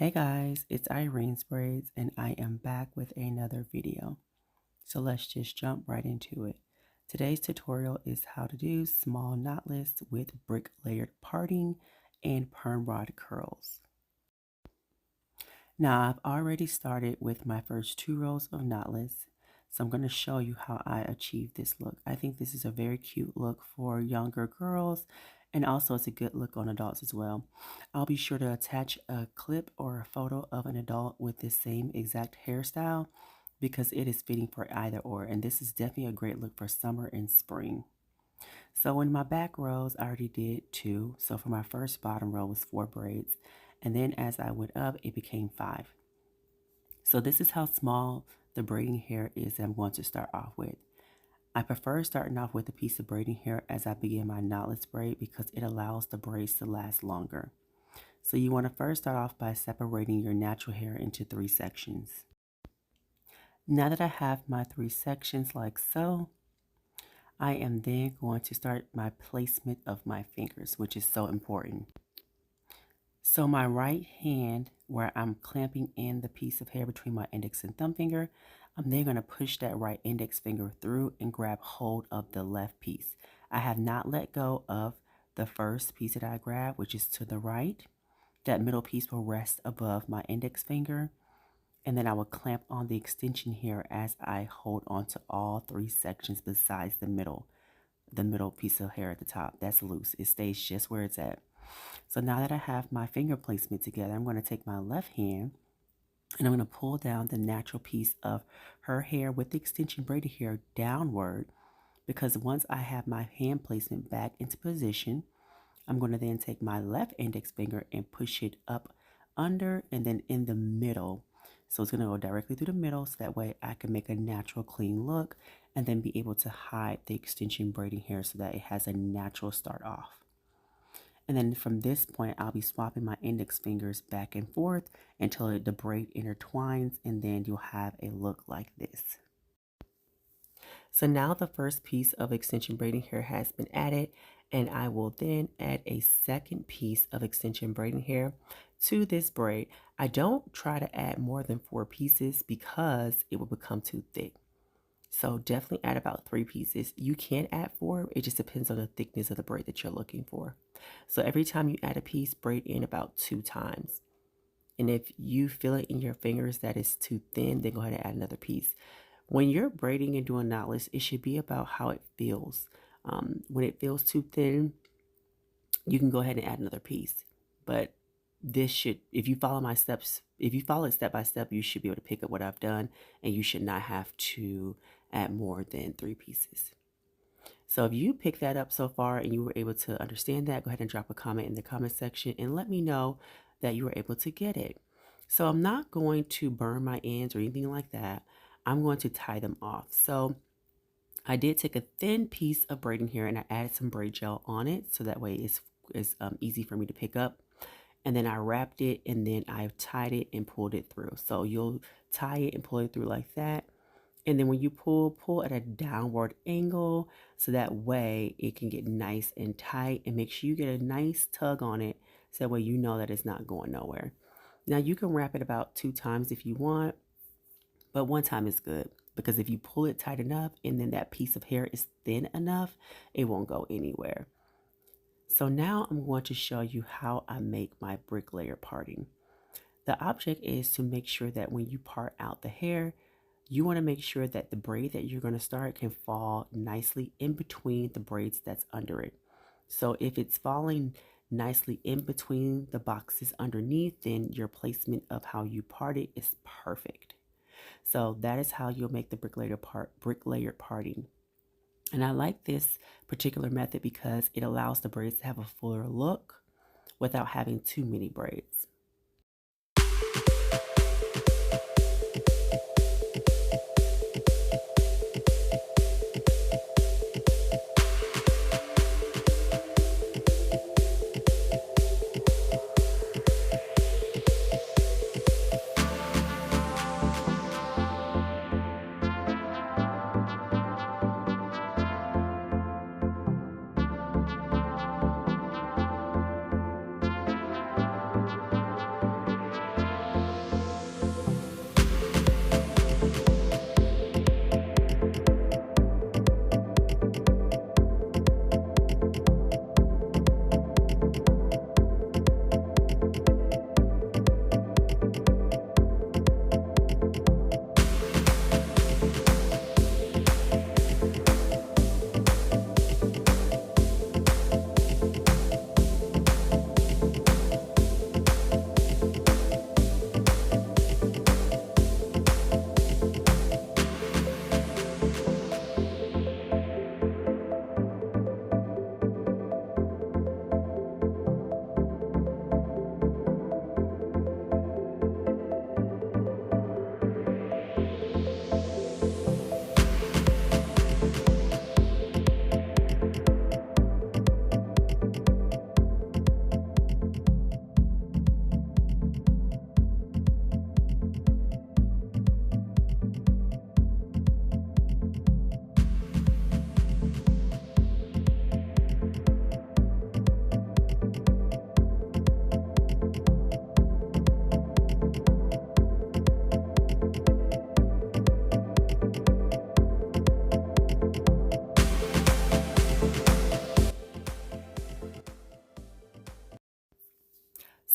Hey guys, it's IRENE'S Braids and I am back with another video. So let's just jump right into it. Today's tutorial is how to do small knotless with brick layered parting and perm rod curls. Now I've already started with my first 2 rows of knotless. So I'm going to show you how I achieve this look. I think this is a very cute look for younger girls, and also it's a good look on adults as well. I'll be sure to attach a clip or a photo of an adult with this same exact hairstyle because it is fitting for either or, and this is definitely a great look for summer and spring. So in my back rows, I already did 2. So for my first bottom row was 4 braids, and then as I went up, it became 5. So this is how small the braiding hair is that I'm going to start off with. I prefer starting off with a piece of braiding hair as I begin my knotless braid because it allows the braids to last longer. So you want to first start off by separating your natural hair into 3 sections. Now that I have my 3 sections like so, I am then going to start my placement of my fingers, which is so important. So my right hand, where I'm clamping in the piece of hair between my index and thumb finger, I'm then going to push that right index finger through and grab hold of the left piece. I have not let go of the first piece that I grabbed, which is to the right. That middle piece will rest above my index finger, and then I will clamp on the extension here as I hold on to all 3 sections besides the middle piece of hair at the top. That's loose. It stays just where it's at. So now that I have my finger placement together, I'm going to take my left hand and I'm going to pull down the natural piece of her hair with the extension braided hair downward, because once I have my hand placement back into position, I'm going to then take my left index finger and push it up under and then in the middle. So it's going to go directly through the middle, so that way I can make a natural clean look and then be able to hide the extension braiding hair so that it has a natural start off. And then from this point, I'll be swapping my index fingers back and forth until the braid intertwines, and then you'll have a look like this. So now the first piece of extension braiding hair has been added, and I will then add a second piece of extension braiding hair to this braid. I don't try to add more than 4 pieces because it will become too thick. So definitely add about 3 pieces. You can add 4. It just depends on the thickness of the braid that you're looking for. So every time you add a piece, braid in about 2 times. And if you feel it in your fingers that it's too thin, then go ahead and add another piece. When you're braiding and doing knotless, it should be about how it feels. When it feels too thin, you can go ahead and add another piece. But this should, if you follow my steps, if you follow it step by step, you should be able to pick up what I've done, and you should not have to add more than 3 pieces. So if you picked that up so far and you were able to understand that, go ahead and drop a comment in the comment section and let me know that you were able to get it. So I'm not going to burn my ends or anything like that. I'm going to tie them off. So I did take a thin piece of braiding hair and I added some braid gel on it, so that way it's easy for me to pick up. And then I wrapped it and then I've tied it and pulled it through. So you'll tie it and pull it through like that. And then when you pull at a downward angle, so that way it can get nice and tight, and make sure you get a nice tug on it so that way you know that it's not going nowhere. Now you can wrap it about 2 times if you want, but 1 time is good, because if you pull it tight enough and then that piece of hair is thin enough, it won't go anywhere. So now I'm going to show you how I make my brick layer parting. The object is to make sure that when you part out the hair, you want to make sure that the braid that you're going to start can fall nicely in between the braids that's under it. So if it's falling nicely in between the boxes underneath, then your placement of how you part it is perfect. So that is how you'll make the brick layer parting. And I like this particular method because it allows the braids to have a fuller look without having too many braids.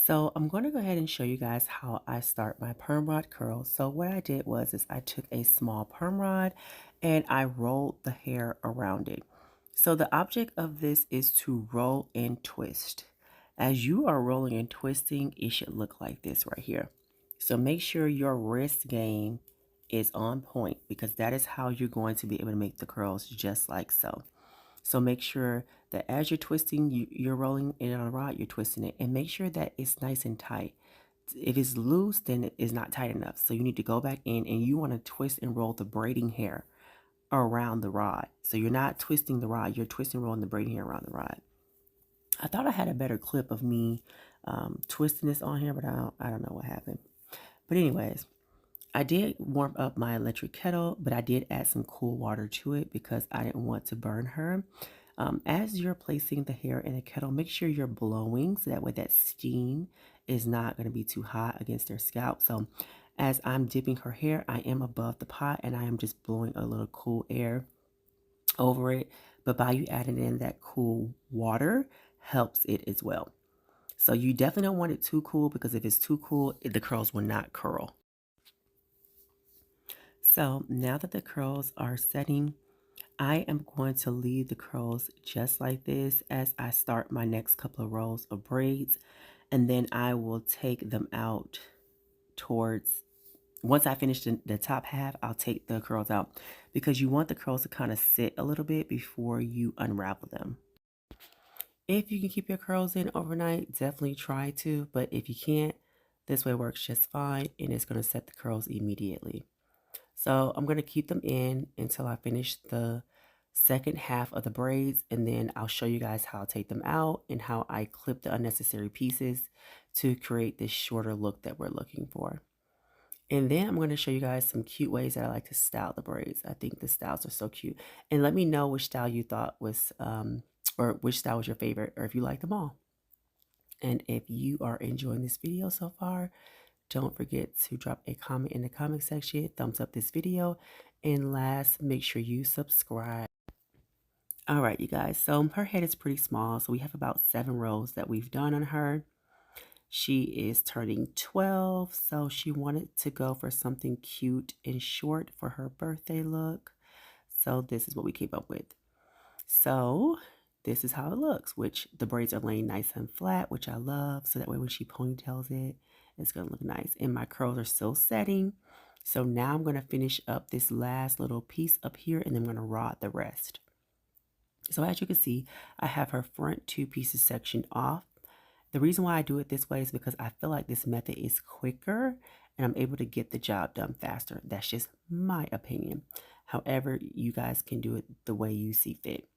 So I'm going to go ahead and show you guys how I start my perm rod curls. So what I did was I took a small perm rod and I rolled the hair around it. So the object of this is to roll and twist. As you are rolling and twisting, it should look like this right here. So make sure your wrist game is on point because that is how you're going to be able to make the curls just like so. So make sure that as you're twisting, you're rolling it on a rod, you're twisting it, and make sure that it's nice and tight. If it's loose, then it is not tight enough. So you need to go back in and you want to twist and roll the braiding hair around the rod. So you're not twisting the rod, you're twisting and rolling the braiding hair around the rod. I thought I had a better clip of me twisting this on here, but I don't know what happened. But anyways, I did warm up my electric kettle, but I did add some cool water to it because I didn't want to burn her. As you're placing the hair in the kettle, make sure you're blowing so that way that steam is not going to be too hot against their scalp. So as I'm dipping her hair, I am above the pot and I am just blowing a little cool air over it. But by you adding in that cool water helps it as well. So you definitely don't want it too cool because if it's too cool, the curls will not curl. So now that the curls are setting, I am going to leave the curls just like this as I start my next couple of rows of braids. And then I will take them out towards, once I finish the top half, I'll take the curls out because you want the curls to kind of sit a little bit before you unravel them. If you can keep your curls in overnight, definitely try to. But if you can't, this way works just fine and it's going to set the curls immediately. So I'm going to keep them in until I finish the second half of the braids, and then I'll show you guys how I take them out and how I clip the unnecessary pieces to create this shorter look that we're looking for. And then I'm going to show you guys some cute ways that I like to style the braids. I think the styles are so cute. And let me know which style you thought was, or which style was your favorite, or if you like them all. And if you are enjoying this video so far, don't forget to drop a comment in the comment section, thumbs up this video, and last, make sure you subscribe. All right, you guys, so her head is pretty small, so we have about 7 rows that we've done on her. She is turning 12, so she wanted to go for something cute and short for her birthday look. So this is what we came up with. So this is how it looks, which the braids are laying nice and flat, which I love. So that way when she ponytails it, it's going to look nice. And my curls are still setting. So now I'm going to finish up this last little piece up here and then I'm going to rod the rest. So as you can see, I have her front 2 pieces sectioned off. The reason why I do it this way is because I feel like this method is quicker and I'm able to get the job done faster. That's just my opinion. However, you guys can do it the way you see fit.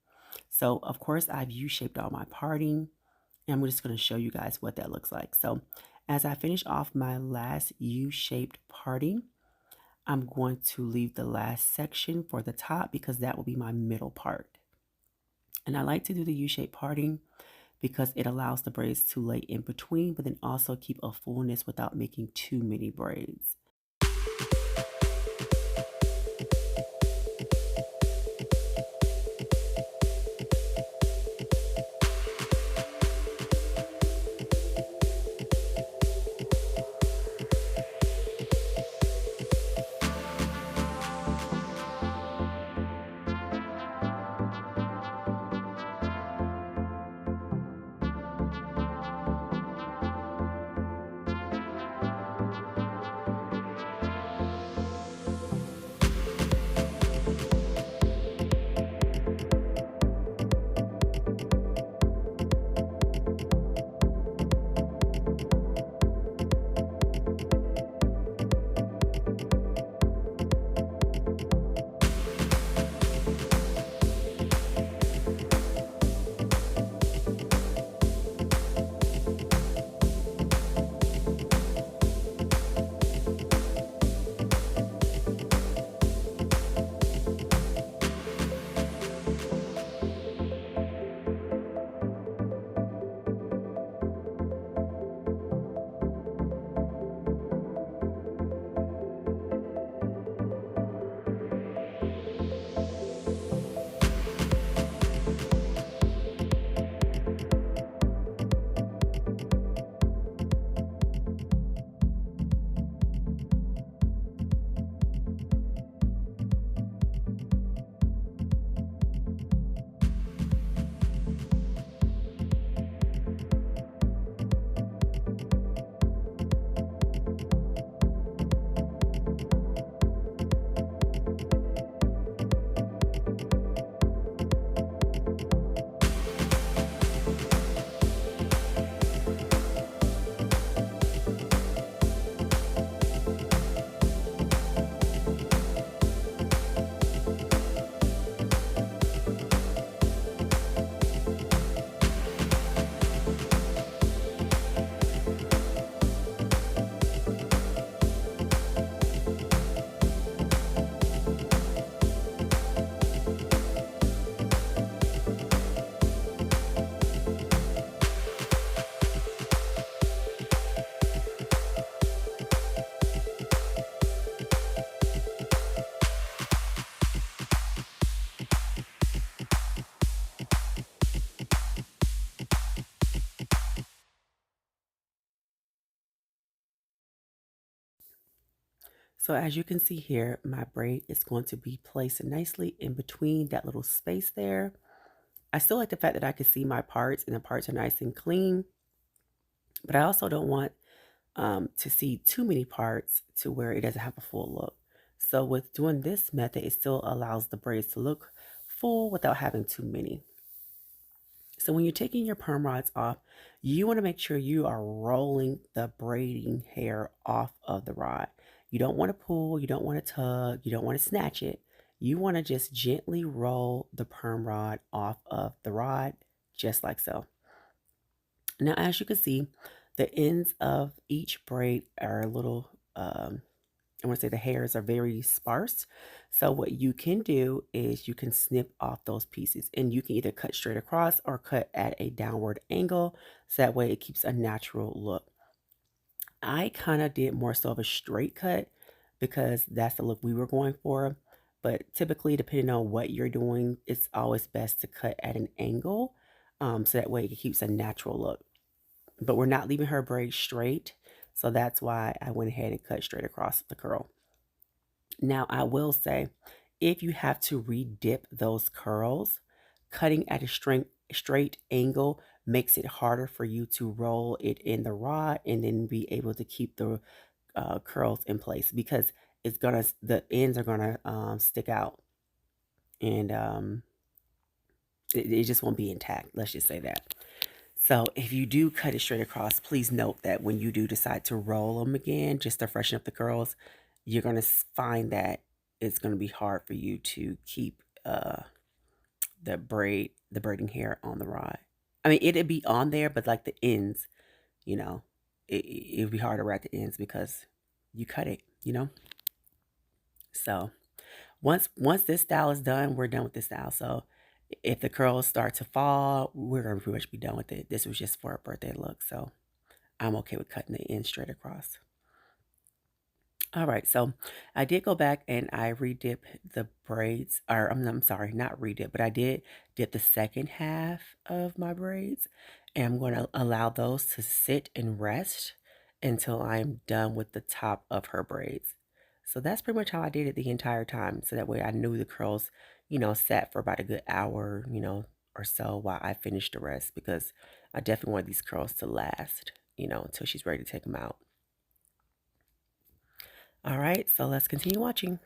So of course I've U-shaped all my parting and I'm just going to show you guys what that looks like. So as I finish off my last U-shaped parting, I'm going to leave the last section for the top because that will be my middle part. And I like to do the U-shaped parting because it allows the braids to lay in between, but then also keep a fullness without making too many braids. So as you can see here, my braid is going to be placed nicely in between that little space there. I still like the fact that I can see my parts and the parts are nice and clean, but I also don't want to see too many parts to where it doesn't have a full look. So with doing this method, it still allows the braids to look full without having too many. So when you're taking your perm rods off, you want to make sure you are rolling the braiding hair off of the rod. You don't want to pull, you don't want to tug, you don't want to snatch it. You want to just gently roll the perm rod off of the rod, just like so. Now, as you can see, the ends of each braid are a little, I want to say the hairs are very sparse. So what you can do is you can snip off those pieces and you can either cut straight across or cut at a downward angle. So that way it keeps a natural look. I kind of did more so of a straight cut because that's the look we were going for. But typically, depending on what you're doing, it's always best to cut at an angle. So that way it keeps a natural look. But we're not leaving her braid straight. So that's why I went ahead and cut straight across the curl. Now, I will say, if you have to re-dip those curls, cutting at a straight angle makes it harder for you to roll it in the rod and then be able to keep the curls in place because the ends are gonna stick out and it just won't be intact. Let's just say that. So if you do cut it straight across, please note that when you do decide to roll them again, just to freshen up the curls, you're going to find that it's going to be hard for you to keep the braiding hair on the rod. I mean, it'd be on there, but like the ends, you know, it would be hard to wrap the ends because you cut it, you know. So once this style is done, we're done with this style. So if the curls start to fall, we're gonna pretty much be done with it. This was just for a birthday look, so I'm okay with cutting the end straight across. All right, so I did go back and I redip the braids, or I'm sorry, not redip, but I did dip the second half of my braids, and I'm going to allow those to sit and rest until I'm done with the top of her braids. So that's pretty much how I did it the entire time. So that way I knew the curls, sat for about a good hour, or so while I finished the rest because I definitely want these curls to last, until she's ready to take them out. All right, so let's continue watching.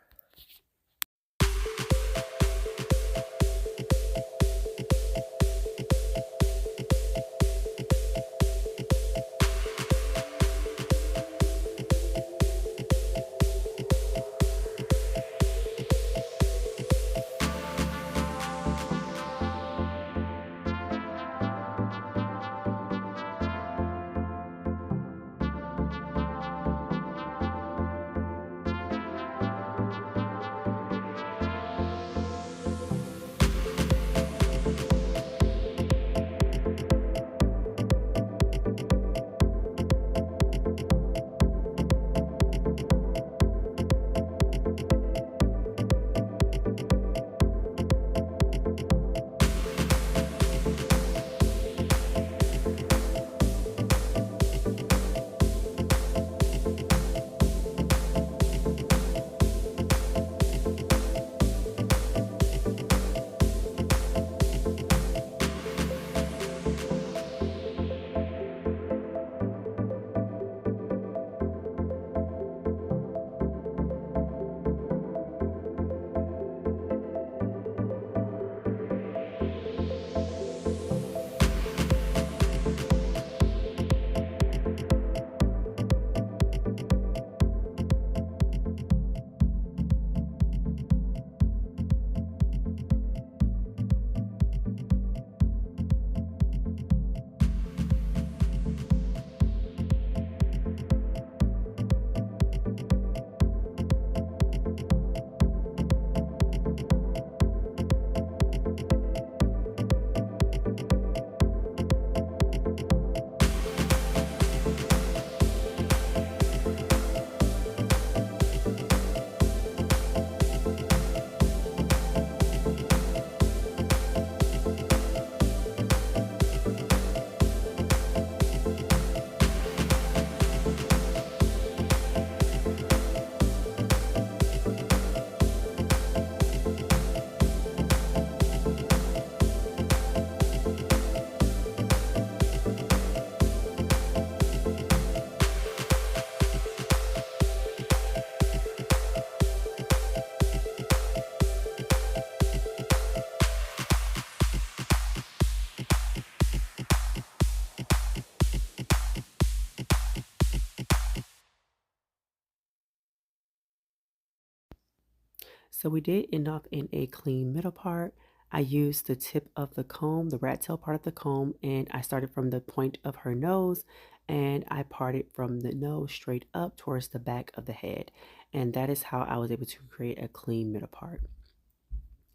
So we did end up in a clean middle part. I used the tip of the comb, the rat tail part of the comb, and I started from the point of her nose and I parted from the nose straight up towards the back of the head. And that is how I was able to create a clean middle part.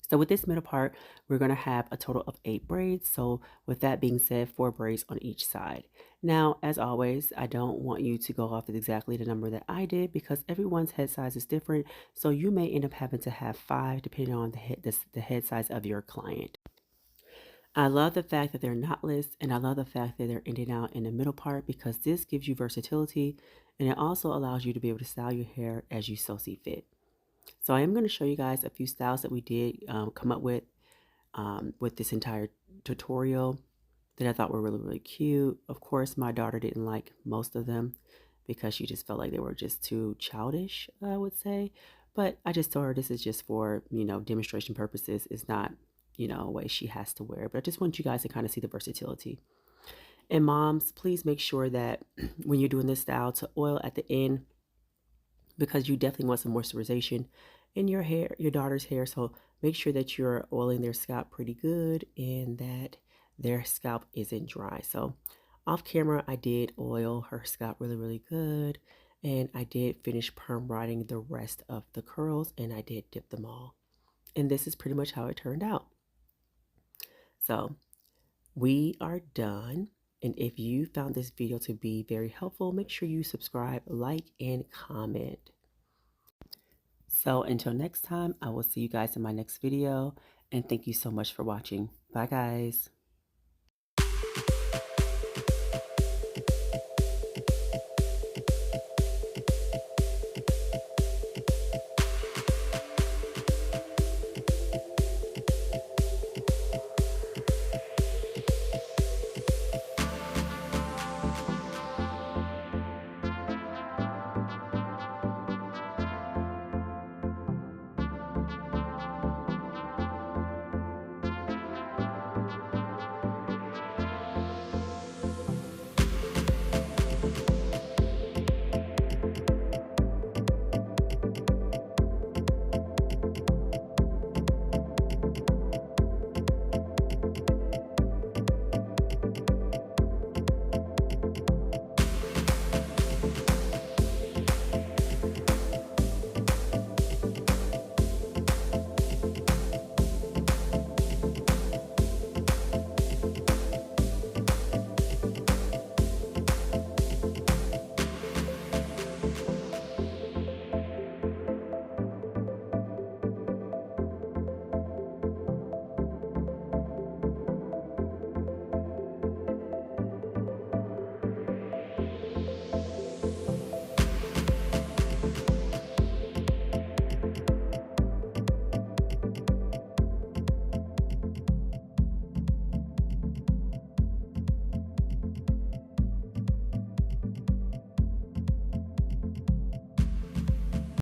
So with this middle part, we're going to have a total of 8 braids. So with that being said, 4 braids on each side. Now, as always, I don't want you to go off with exactly the number that I did because everyone's head size is different. So you may end up having to have 5 depending on the head size of your client. I love the fact that they're knotless and I love the fact that they're ending out in the middle part because this gives you versatility and it also allows you to be able to style your hair as you so see fit. So I am going to show you guys a few styles that we did come up with this entire tutorial that I thought were really, really cute. Of course, my daughter didn't like most of them because she just felt like they were just too childish, I would say. But I just told her this is just for, demonstration purposes. It's not, a way she has to wear. But I just want you guys to kind of see the versatility. And moms, please make sure that when you're doing this style to oil at the end because you definitely want some moisturization in your hair, your daughter's hair. So make sure that you're oiling their scalp pretty good and that their scalp isn't dry. So off camera, I did oil her scalp really, really good. And I did finish perm braiding the rest of the curls and I did dip them all. And this is pretty much how it turned out. So we are done. And if you found this video to be very helpful, make sure you subscribe, like, and comment. So until next time, I will see you guys in my next video. And thank you so much for watching. Bye, guys.